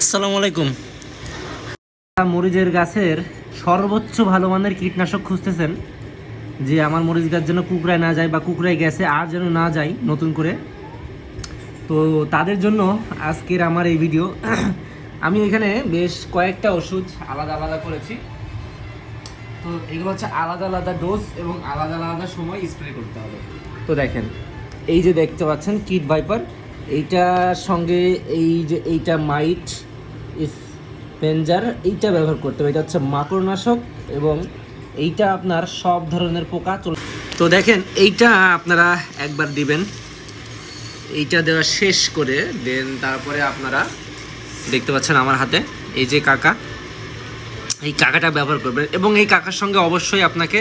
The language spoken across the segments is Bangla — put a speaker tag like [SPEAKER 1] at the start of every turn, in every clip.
[SPEAKER 1] আসসালামু আলাইকুম। মরিচের গাছের সর্বোচ্চ ভালো মানের কীটনাশক খুঁজতেছেন যে আমার মরিচ গাছ যেন কুকড়ায় না যায় বা কুকড়ায় গেছে আর যেন না যায় নতুন করে, তো তাদের জন্য আজকের আমার এই ভিডিও। আমি এখানে বেশ কয়েকটা ওষুধ আলাদা আলাদা করেছি। তো এগুলো হচ্ছে আলাদা আলাদা ডোজ এবং আলাদা আলাদা সময় স্প্রে করতে হবে। তো দেখেন, এই যে দেখতে পাচ্ছেন কিট ভাইপার, এইটার সঙ্গে এই যে এইটা মাইট স্পেঞ্জার, এইটা ব্যবহার করতে হবে। এটা হচ্ছে মাকড়নাশক এবং এইটা আপনার সব ধরনের পোকা চলে। তো দেখেন, এইটা আপনারা একবার দিবেন, এইটা দেওয়া শেষ করে দেন তারপরে আপনারা দেখতে পাচ্ছেন আমার হাতে এই যে কাকা, এই কাকাটা ব্যবহার করবেন এবং এই কাকার সঙ্গে অবশ্যই আপনাকে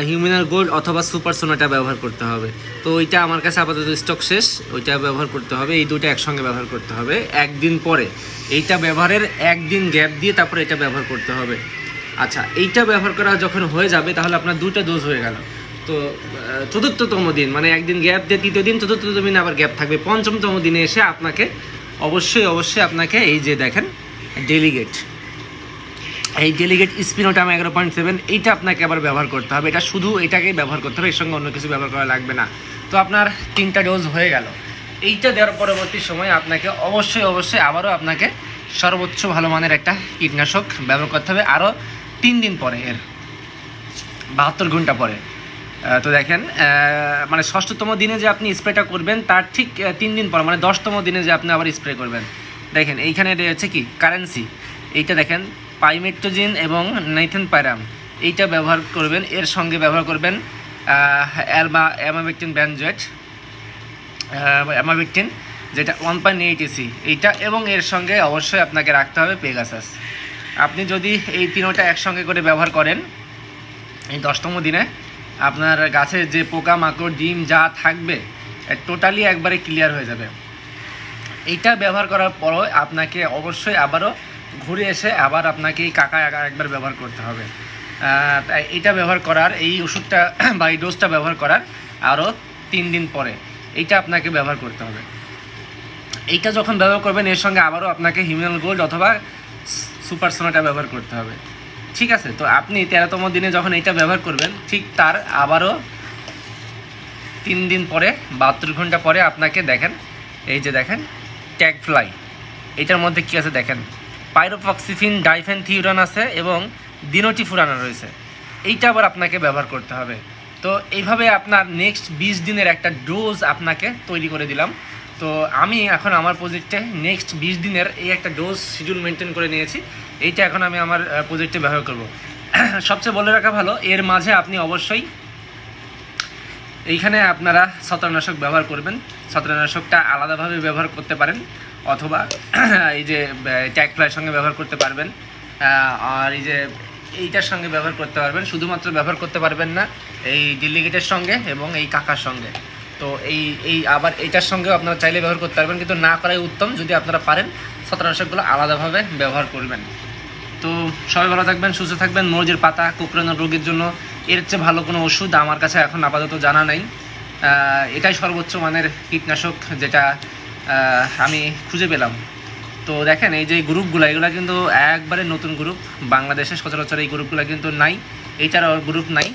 [SPEAKER 1] হিউম্যানার গোল্ড অথবা সুপার সোনাটা ব্যবহার করতে হবে। তো ওইটা আমার কাছে আপাতত স্টক শেষ, ওইটা ব্যবহার করতে হবে। এই দুটো একসঙ্গে ব্যবহার করতে হবে একদিন পরে, এইটা ব্যবহারের একদিন গ্যাপ দিয়ে তারপরে এটা ব্যবহার করতে হবে। আচ্ছা, এইটা ব্যবহার করা যখন হয়ে যাবে তাহলে আপনার দুটো ডোজ হয়ে গেল। তো চতুর্থতম দিন মানে একদিন গ্যাপ দিয়ে তৃতীয় দিন, চতুর্থতম দিনে আবার গ্যাপ থাকবে, পঞ্চমতম দিনে এসে আপনাকে অবশ্যই আপনাকে এই যে দেখেন ডেলিগেট, এই ডেলিগেট স্পিনোটাম 11.7 এইটা আপনাকে আবার ব্যবহার করতে হবে। এটা শুধু এটাকেই ব্যবহার করতে হবে, এর সঙ্গে অন্য কিছু ব্যবহার করা লাগবে না। তো আপনার 3টা ডোজ হয়ে গেল। এইটা দেওয়ার পরবর্তী সময় আপনাকে অবশ্যই আবারও আপনাকে সর্বোচ্চ ভালো মানের একটা কীটনাশক ব্যবহার করতে হবে আরও 3 দিন পরে, এর 72 ঘন্টা পরে। তো দেখেন, মানে 6ষ্ঠতম দিনে যে আপনি স্প্রেটা করবেন তার ঠিক 3 দিন পর, মানে 10তম দিনে যে আপনি আবার স্প্রে করবেন। দেখেন এইখানে রয়েছে কি কারেন্সি, এইটা দেখেন পাইমেট্রোজিন এবং নাইথেনপাইরাম, এইটা ব্যবহার করবেন। এর সঙ্গে ব্যবহার করবেন অ্যামাভিক্টিন বেনজয়েট, অ্যামাভিক্টিন যেটা 1.8 EC এইটা, এবং এর সঙ্গে অবশ্যই আপনাকে রাখতে হবে পেগাসাস। আপনি যদি এই তিনোটা একসঙ্গে করে ব্যবহার করেন এই 10তম দিনে, আপনার গাছের যে পোকামাকড় ডিম যা থাকবে টোটালি একবারে ক্লিয়ার হয়ে যাবে। এইটা ব্যবহার করার পরও আপনাকে অবশ্যই আবারও ঘুরে এসে আবার আপনাকে এই কাকা একবার ব্যবহার করতে হবে। তাই এইটা ব্যবহার করার, এই ওষুধটা বা এই ডোজটা ব্যবহার করার আরও 3 দিন পরে এইটা আপনাকে ব্যবহার করতে হবে। এইটা যখন ব্যবহার করবেন এর সঙ্গে আবারও আপনাকে হিউম্যানার গোল্ড অথবা সুপার সোনাটা ব্যবহার করতে হবে, ঠিক আছে? তো আপনি 13তম দিনে যখন এইটা ব্যবহার করবেন ঠিক তার আবারও 3 দিন পরে 72 ঘন্টা পরে আপনাকে দেখেন এই যে দেখেন ট্যাগ ফ্লাই, এইটার মধ্যে কী আছে দেখেন পাইরোফক্সিফিন ডাইফেনথিউরান আছে এবং দিনোটিফুরান রয়েছে, এইটা আবার আপনাকে ব্যবহার করতে হবে। তো এইভাবে আপনার নেক্সট 20 দিনের একটা ডোজ আপনাকে তৈরি করে দিলাম। তো আমি এখন আমার প্রজেক্টে নেক্সট 20 দিনের এই একটা ডোজ শিডিউল মেনটেন করে নিয়েছি, এইটা এখন আমি আমার প্রজেক্টে ব্যবহার করব। সবচেয়ে বলে রাখা ভালো, এর মাঝে আপনি অবশ্যই এইখানে আপনারা ছত্রাকনাশক ব্যবহার করবেন। ছত্রাকনাশকটা আলাদাভাবে ব্যবহার করতে পারেন অথবা এই যে ট্যাগ ফ্লাইয়ের সঙ্গে ব্যবহার করতে পারবেন, আর এই যে এইটার সঙ্গে ব্যবহার করতে পারবেন। শুধুমাত্র ব্যবহার করতে পারবেন না এই ডেলিগেটের সঙ্গে এবং এই কাকার সঙ্গে। তো এই আবার এইটার সঙ্গেও আপনারা চাইলে ব্যবহার করতে পারবেন, কিন্তু না করাই উত্তম। যদি আপনারা পারেন ছত্রাকনাশকগুলো আলাদাভাবে ব্যবহার করবেন। তো সবাই ভালো থাকবেন, সুস্থ থাকবেন। মরিচের পাতা কুঁকড়ানো রোগের জন্য এর চেয়ে ভালো কোনো ওষুধ আমার কাছে এখন আপাতত জানা নেই। এটাই সর্বোচ্চ মানের কীটনাশক যেটা আমি খুঁজে পেলাম। তো দেখেন এই যে গ্রুপগুলো, এগুলো কিন্তু একবারে নতুন গ্রুপ, বাংলাদেশে সচরাচর এই গ্রুপগুলো কিন্তু নাই, এইটারও গ্রুপ নাই,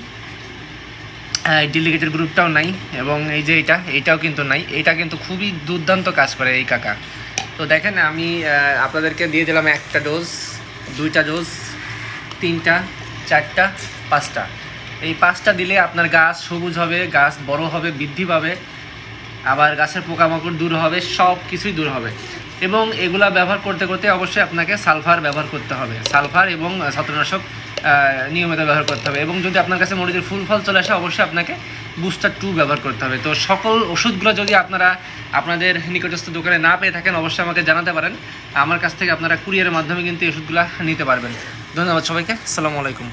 [SPEAKER 1] ডেলিগেটের গ্রুপটাও নাই, এবং এই যে এইটাও কিন্তু নাই। এটা কিন্তু খুবই দুর্দান্ত কাজ করে এই কাকা। তো দেখেন আমি আপনাদেরকে দিয়ে দিলাম একটা ডোজ, 2টা ডোজ, 3টা, 4টা, 5টা। এই 5টা দিলে আপনার গাছ সবুজ হবে, গাছ বড় হবে, বৃদ্ধি পাবে, আবার গাছের পোকামাকড় দূর হবে, সব কিছুই দূর হবে। এবং এগুলা ব্যবহার করতে করতে অবশ্যই আপনাকে সালফার ব্যবহার করতে হবে, সালফার এবং ছত্রাকনাশক নিয়মিত ব্যবহার করতে হবে। এবং যদি আপনার কাছে মরিচের ফুল ফল চলে আসে অবশ্যই আপনাকে বুস্টার 2 ব্যবহার করতে হবে। তো সকল ওষুধগুলো যদি আপনারা আপনাদের নিকটস্থ দোকানে না পেয়ে থাকেন অবশ্যই আমাকে জানাতে পারেন, আমার কাছ থেকে আপনারা কুরিয়ারের মাধ্যমে কিন্তু এই ওষুধগুলো নিতে পারবেন। ধন্যবাদ সবাইকে, আসসালামু আলাইকুম।